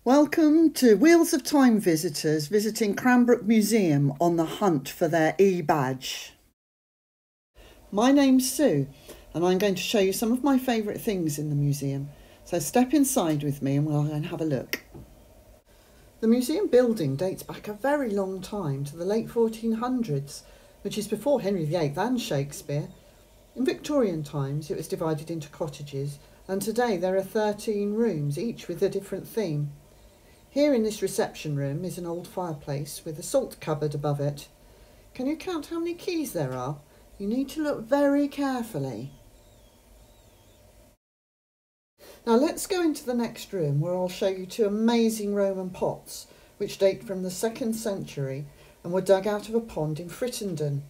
Welcome to Wheels of Time visitors visiting Cranbrook Museum on the hunt for their e-badge. My name's Sue and I'm going to show you some of my favourite things in the museum. So step inside with me and we'll go and have a look. The museum building dates back a very long time to the late 1400s, which is before Henry VIII and Shakespeare. In Victorian times it was divided into cottages, and today there are 13 rooms, each with a different theme. Here in this reception room is an old fireplace with a salt cupboard above it. Can you count how many keys there are? You need to look very carefully. Now let's go into the next room where I'll show you two amazing Roman pots which date from the 2nd century and were dug out of a pond in Frittenden.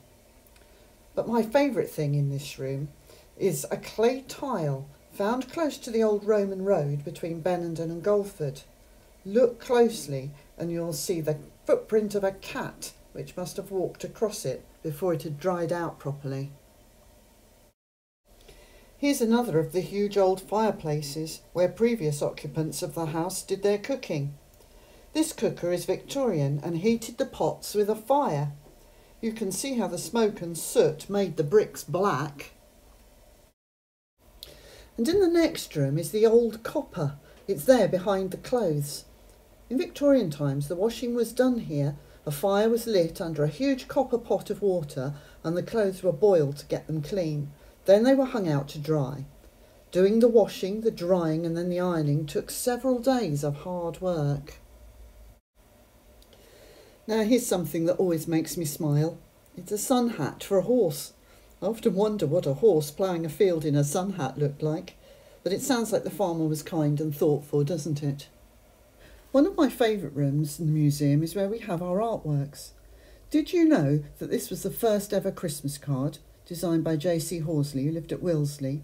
But my favourite thing in this room is a clay tile found close to the old Roman road between Benenden and Golford. Look closely and you'll see the footprint of a cat which must have walked across it before it had dried out properly. Here's another of the huge old fireplaces where previous occupants of the house did their cooking. This cooker is Victorian and heated the pots with a fire. You can see how the smoke and soot made the bricks black. And in the next room is the old copper. It's there behind the clothes. In Victorian times, the washing was done here. A fire was lit under a huge copper pot of water and the clothes were boiled to get them clean. Then they were hung out to dry. Doing the washing, the drying and then the ironing took several days of hard work. Now here's something that always makes me smile. It's a sun hat for a horse. I often wonder what a horse ploughing a field in a sun hat looked like, but it sounds like the farmer was kind and thoughtful, doesn't it? One of my favourite rooms in the museum is where we have our artworks. Did you know that this was the first ever Christmas card, designed by J.C. Horsley, who lived at Wilsley?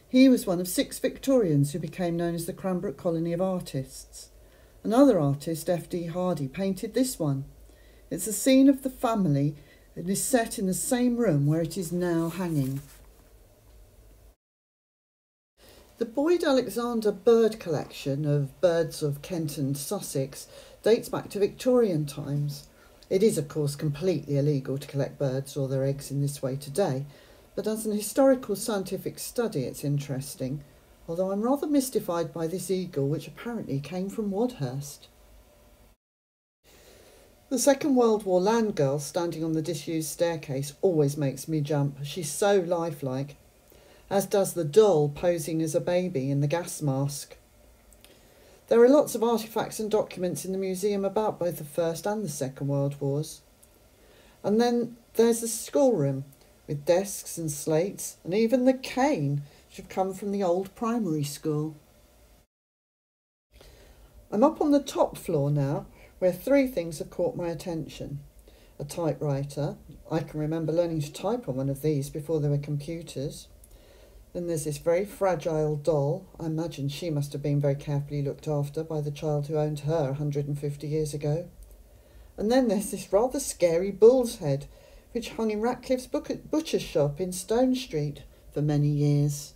He was one of 6 Victorians who became known as the Cranbrook Colony of Artists. Another artist, F.D. Hardy, painted this one. It's a scene of the family and is set in the same room where it is now hanging. The Boyd Alexander bird collection of birds of Kent and Sussex dates back to Victorian times. It is, of course, completely illegal to collect birds or their eggs in this way today, but as an historical scientific study it's interesting, although I'm rather mystified by this eagle which apparently came from Wadhurst. The Second World War land girl standing on the disused staircase always makes me jump. She's so lifelike, as does the doll posing as a baby in the gas mask. There are lots of artefacts and documents in the museum about both the First and the Second World Wars. And then there's the schoolroom with desks and slates and even the cane which have come from the old primary school. I'm up on the top floor now where 3 things have caught my attention. A typewriter. I can remember learning to type on one of these before there were computers. Then there's this very fragile doll. I imagine she must have been very carefully looked after by the child who owned her 150 years ago. And then there's this rather scary bull's head, which hung in Ratcliffe's butcher's shop in Stone Street for many years.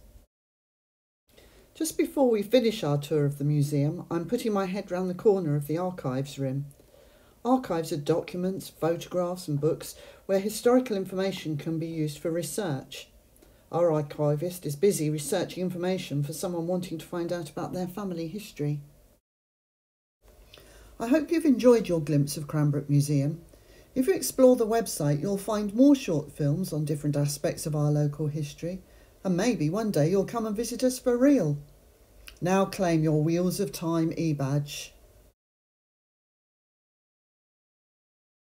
Just before we finish our tour of the museum, I'm putting my head round the corner of the archives room. Archives are documents, photographs and books where historical information can be used for research. Our archivist is busy researching information for someone wanting to find out about their family history. I hope you've enjoyed your glimpse of Cranbrook Museum. If you explore the website, you'll find more short films on different aspects of our local history, and maybe one day you'll come and visit us for real. Now claim your Wheels of Time e-badge.